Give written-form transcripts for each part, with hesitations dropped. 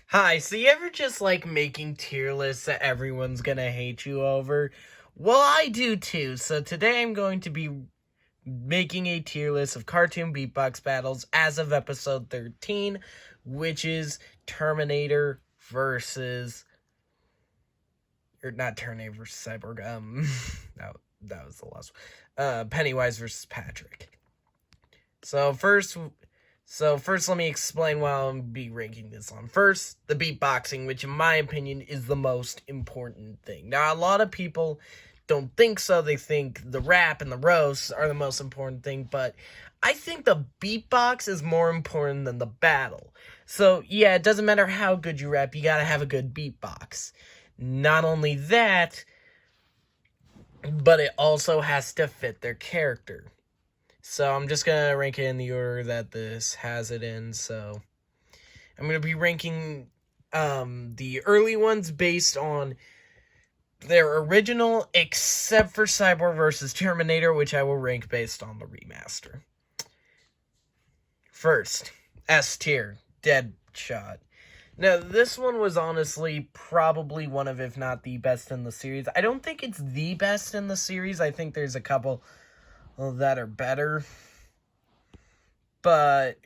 Hi, so you ever just like making tier lists that everyone's gonna hate you over? Well, I do too, so today I'm going to be making a tier list of cartoon beatbox battles as of episode 13, which is Terminator versus... or not Terminator versus Cyborg, that was the last one. Pennywise versus Patrick. So first, let me explain why I'll be ranking this on. First, the beatboxing, which in my opinion is the most important thing. Now, a lot of people don't think so. They think the rap and the roasts are the most important thing, but I think the beatbox is more important than the battle. So, yeah, it doesn't matter how good you rap, you gotta have a good beatbox. Not only that, but it also has to fit their character. So I'm just going to rank it in the order that this has it in. So I'm going to be ranking the early ones based on their original, except for Cyborg versus Terminator, which I will rank based on the remaster. First, S tier, Deadshot. Now, this one was honestly probably one of, if not the best in the series. I don't think it's the best in the series. I think there's a couple that are better. But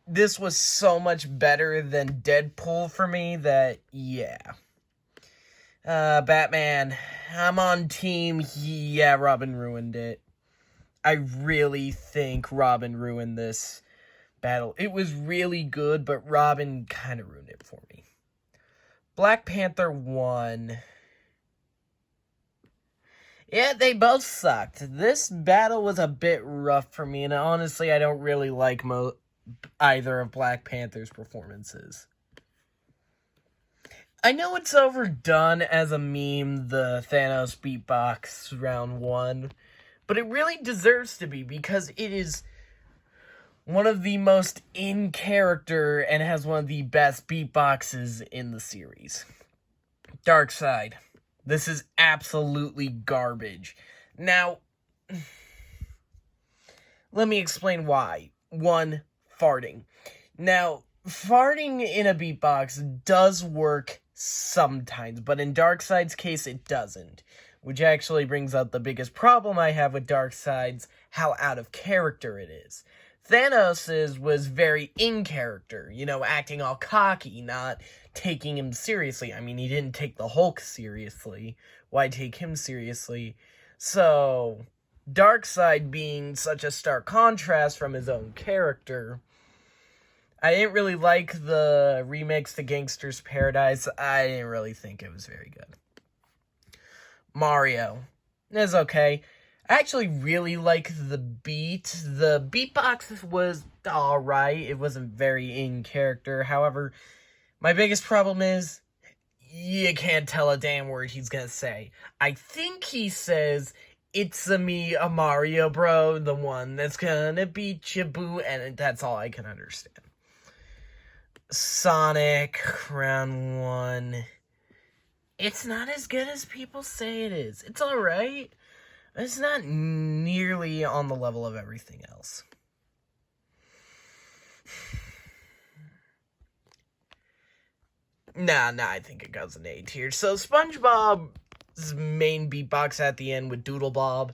this was so much better than Deadpool for me that, yeah. Batman, I'm on team, yeah, Robin ruined it. I really think Robin ruined this battle. It was really good, but Robin kind of ruined it for me. Black Panther won. Yeah, they both sucked. This battle was a bit rough for me, and honestly, I don't really like either of Black Panther's performances. I know it's overdone as a meme, the Thanos beatbox round 1, but it really deserves to be because it is one of the most in character and has one of the best beatboxes in the series. Darkseid. This is absolutely garbage. Now, let me explain why. 1, farting. Now, farting in a beatbox does work sometimes, but in Darkseid's case, it doesn't. Which actually brings up the biggest problem I have with Darkseid's, how out of character it is. Thanos's was very in character, acting all cocky, not taking him seriously. I mean, he didn't take the Hulk seriously. Why take him seriously? So, Darkseid being such a stark contrast from his own character, I didn't really like the remix to Gangster's Paradise. I didn't really think it was very good. Mario is okay. I actually really like the beat. The beatbox was alright. It wasn't very in character. However, my biggest problem is you can't tell a damn word he's gonna say. I think he says, "It's me, a Mario bro, the one that's gonna beat you, boo," and that's all I can understand. Sonic, round 1. It's not as good as people say it is. It's alright. It's not nearly on the level of everything else. Nah, I think it goes in A tier. So SpongeBob's main beatbox at the end with Doodle Bob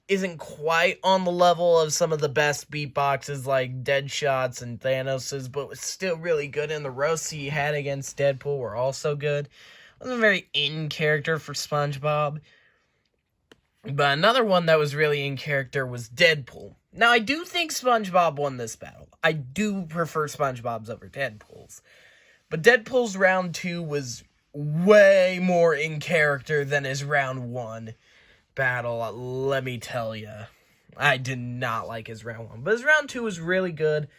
isn't quite on the level of some of the best beatboxes like Deadshot's and Thanos's, but was still really good, and the roasts he had against Deadpool were also good. Wasn't very in character for SpongeBob. But another one that was really in character was Deadpool. Now, I do think SpongeBob won this battle. I do prefer SpongeBob's over Deadpool's. But Deadpool's round 2 was way more in character than his round 1 battle, let me tell you. I did not like his round 1. But his round 2 was really good.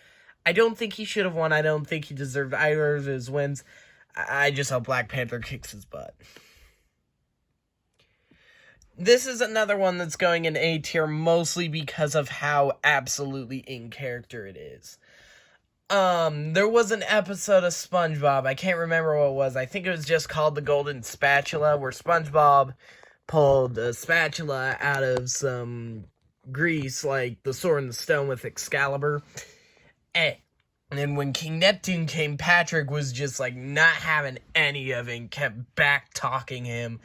I don't think he should have won. I don't think he deserved either of his wins. I just hope Black Panther kicks his butt. This is another one that's going in A tier mostly because of how absolutely in character it is. There was an episode of SpongeBob, I can't remember what it was, I think it was just called The Golden Spatula, where SpongeBob pulled a spatula out of some grease, like the Sword and the Stone with Excalibur. And when King Neptune came, Patrick was just like not having any of it and kept back talking him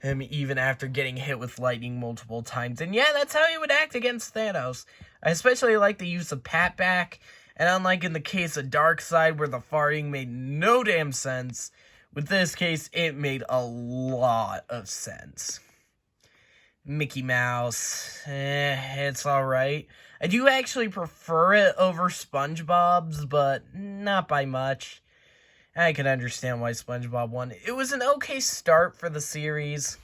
even after getting hit with lightning multiple times. And yeah, that's how he would act against Thanos. I especially like the use of Pat back, and unlike in the case of Darkseid where the farting made no damn sense, with this case it made a lot of sense. Mickey Mouse, it's alright. I do actually prefer it over SpongeBob's, but not by much. I can understand why SpongeBob won. It was an okay start for the series.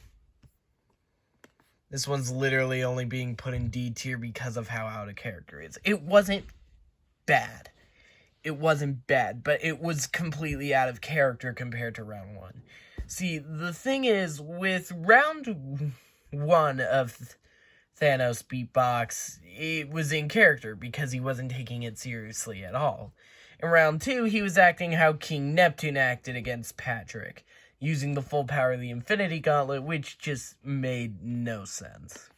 This one's literally only being put in D tier because of how out of character it is. It wasn't bad. It wasn't bad, but it was completely out of character compared to round one. See, the thing is, with round one of Thanos beatbox, it was in character because he wasn't taking it seriously at all. In round two, he was acting how King Neptune acted against Patrick, using the full power of the Infinity Gauntlet, which just made no sense.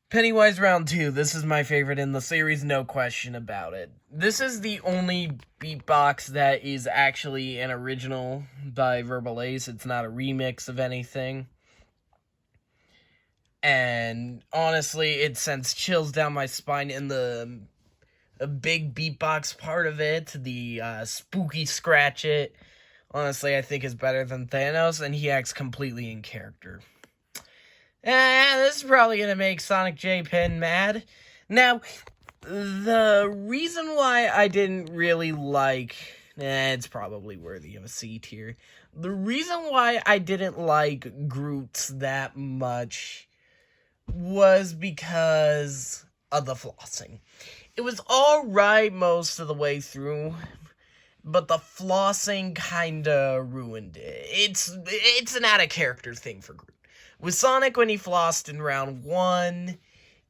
Pennywise round two, this is my favorite in the series, no question about it. This is the only beatbox that is actually an original by Verbal Ace. It's not a remix of anything. And honestly, it sends chills down my spine in the big beatbox part of it, the spooky scratch it. Honestly, I think is better than Thanos, and he acts completely in character. This is probably going to make sonicjaypin mad. Now, the reason why I didn't really like... it's probably worthy of a C tier. The reason why I didn't like Groot's that much was because of the flossing. It was alright most of the way through, but the flossing kinda ruined it. It's an out-of-character thing for Groot. With Sonic, when he flossed in round one,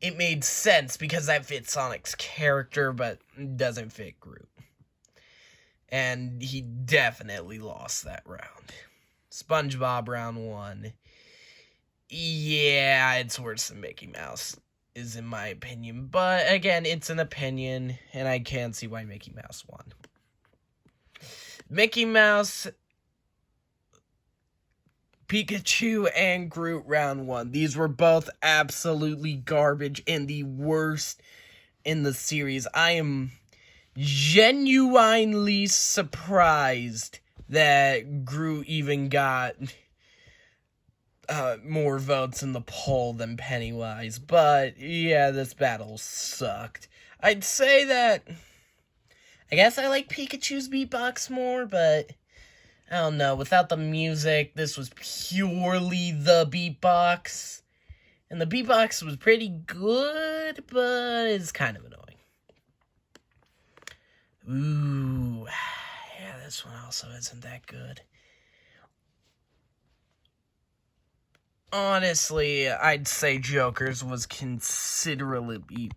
it made sense because that fits Sonic's character, but doesn't fit Groot. And he definitely lost that round. SpongeBob round one. Yeah, it's worse than Mickey Mouse, is in my opinion. But again, it's an opinion, and I can see why Mickey Mouse won. Mickey Mouse, Pikachu, and Groot round one. These were both absolutely garbage and the worst in the series. I am genuinely surprised that Groot even got more votes in the poll than Pennywise. But yeah, this battle sucked. I'd say that I guess I like Pikachu's beatbox more, but I don't know. Without the music, this was purely the beatbox. And the beatbox was pretty good, but it's kind of annoying. Ooh. Yeah, this one also isn't that good. Honestly, I'd say Joker's was considerably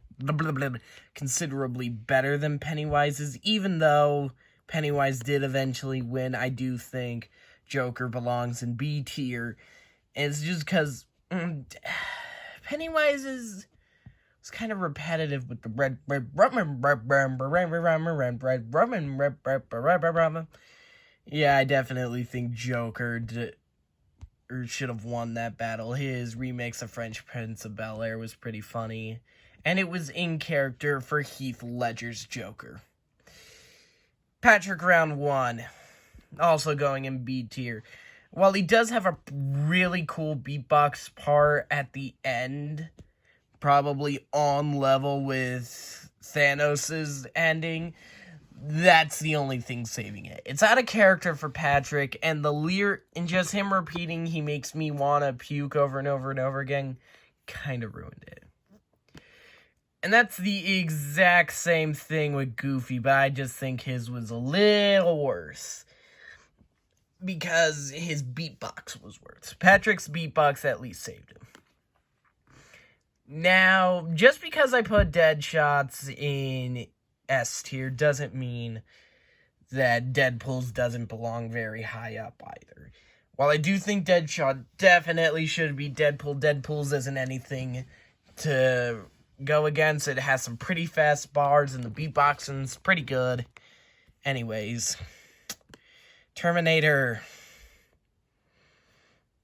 better than Pennywise's, even though Pennywise did eventually win. I do think Joker belongs in B tier. And it's just because Pennywise was kind of repetitive with the red. Yeah, I definitely think Joker should have won that battle. His remix of French Prince of Bel-Air was pretty funny. And it was in character for Heath Ledger's Joker. Patrick round one, also going in B tier. While he does have a really cool beatbox part at the end, probably on level with Thanos' ending, that's the only thing saving it. It's out of character for Patrick, and the lyric, and just him repeating "he makes me wanna puke" over and over and over again, kind of ruined it. And that's the exact same thing with Goofy, but I just think his was a little worse. Because his beatbox was worse. Patrick's beatbox at least saved him. Now, just because I put Deadshot's in S tier doesn't mean that Deadpool's doesn't belong very high up either. While I do think Deadshot definitely should be Deadpool's isn't anything to go against. It has some pretty fast bars, and the beatboxing's pretty good. Anyways, Terminator.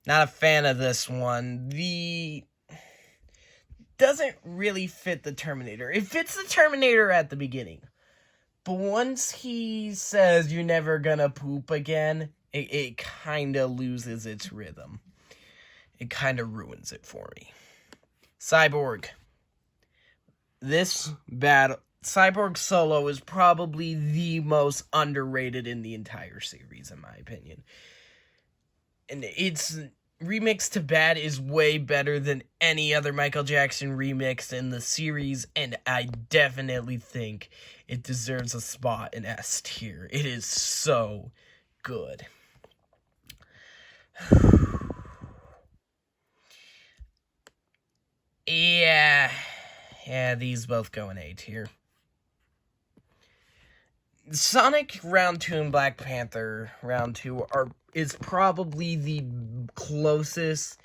Not a fan of this one. Doesn't really fit the Terminator. It fits the Terminator at the beginning. But once he says you're never gonna poop again, it kind of loses its rhythm. It kind of ruins it for me. Cyborg. This battle, Cyborg solo is probably the most underrated in the entire series, in my opinion. And its remix to Bad is way better than any other Michael Jackson remix in the series, and I definitely think it deserves a spot in S tier. It is so good. Yeah, these both go in A tier. Sonic Round 2 and Black Panther Round 2 is probably the closest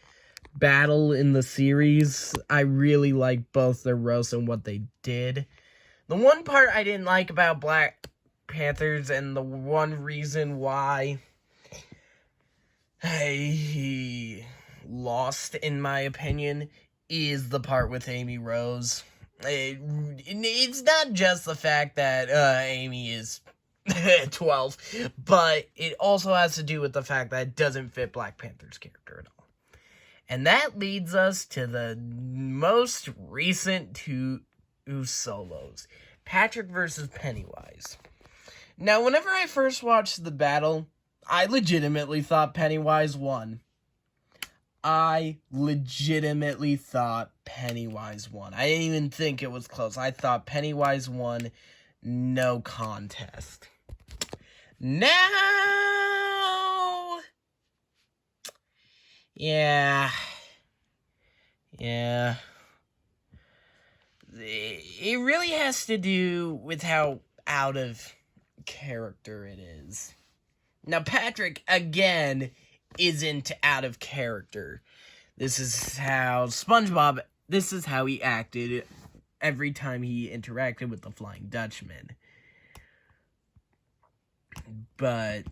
battle in the series. I really like both their roasts and what they did. The one part I didn't like about Black Panthers, and the one reason why he lost, in my opinion, is the part with Amy Rose. It's not just the fact that Amy is 12, but it also has to do with the fact that it doesn't fit Black Panther's character at all. And that leads us to the most recent two solos, Patrick versus Pennywise. Now, whenever I first watched the battle, I legitimately thought Pennywise won. I legitimately thought Pennywise won. I didn't even think it was close. I thought Pennywise won, no contest. Now, yeah. It really has to do with how out of character it is. Now, Patrick, again, isn't out of character. This is how he acted every time he interacted with the Flying Dutchman. But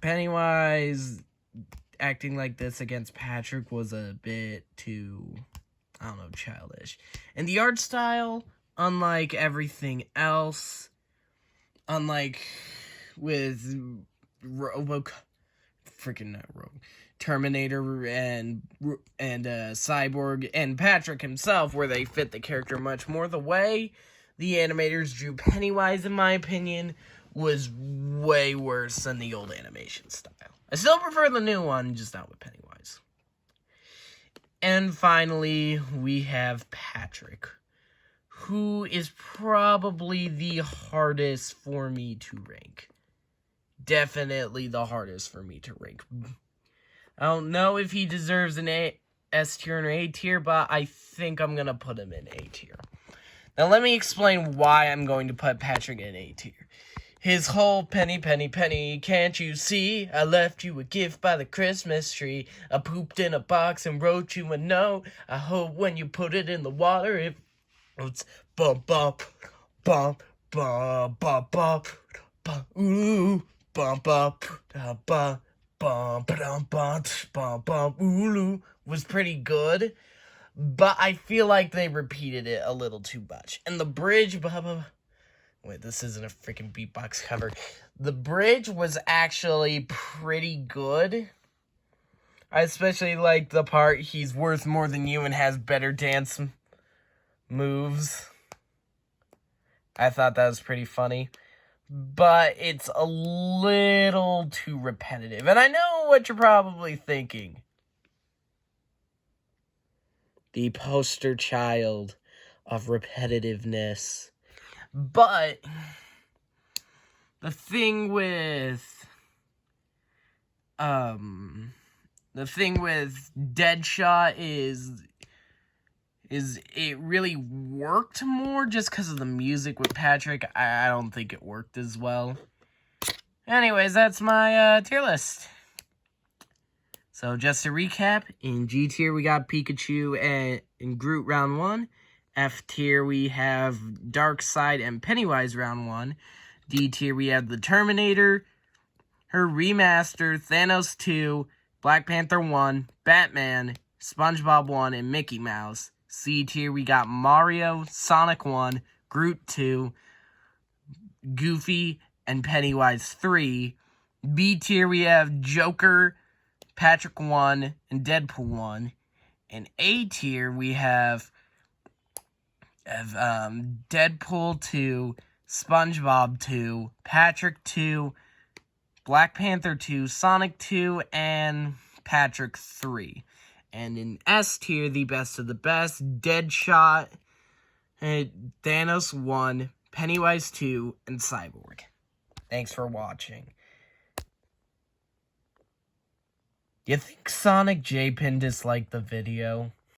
Pennywise acting like this against Patrick was a bit too, childish. And the art style, unlike everything else, unlike with Terminator and Cyborg and Patrick himself, where they fit the character much more, the way the animators drew Pennywise, in my opinion, was way worse than the old animation style. I still prefer the new one, just not with Pennywise. And finally, we have Patrick, who is probably the hardest for me to rank. Definitely the hardest for me to rank. I don't know if he deserves an S tier or an A tier, but I think I'm going to put him in A tier. Now let me explain why I'm going to put Patrick in A tier. His whole penny, penny, penny, can't you see? I left you a gift by the Christmas tree. I pooped in a box and wrote you a note. I hope when you put it in the water, it's bump, bump, bump, bump, bump, bump, bump, ooh, bump, bump, bump, bump, bump, bump, bump, bump, ooh, was pretty good. But I feel like they repeated it a little too much. And the bridge, wait, this isn't a freaking beatbox cover. The bridge was actually pretty good. I especially like the part, he's worth more than you and has better dance moves. I thought that was pretty funny. But it's a little too repetitive. And I know what you're probably thinking. The poster child of repetitiveness. But the thing with Deadshot is it really worked more just because of the music. With Patrick, I don't think it worked as well. Anyways, that's my tier list. So just to recap, in G tier we got Pikachu and Groot round 1. F tier, we have Darkseid and Pennywise round 1. D tier, we have the Terminator, her remaster, Thanos 2, Black Panther 1, Batman, SpongeBob 1, and Mickey Mouse. C tier, we got Mario, Sonic 1, Groot 2, Goofy, and Pennywise 3. B tier, we have Joker, Patrick 1, and Deadpool 1. And A tier, we have Deadpool 2, SpongeBob 2, Patrick 2, Black Panther 2, Sonic 2, and Patrick 3. And in S tier, the best of the best, Deadshot, Thanos 1, Pennywise 2, and Cyborg. Thanks for watching. Do you think sonicjaypin disliked the video?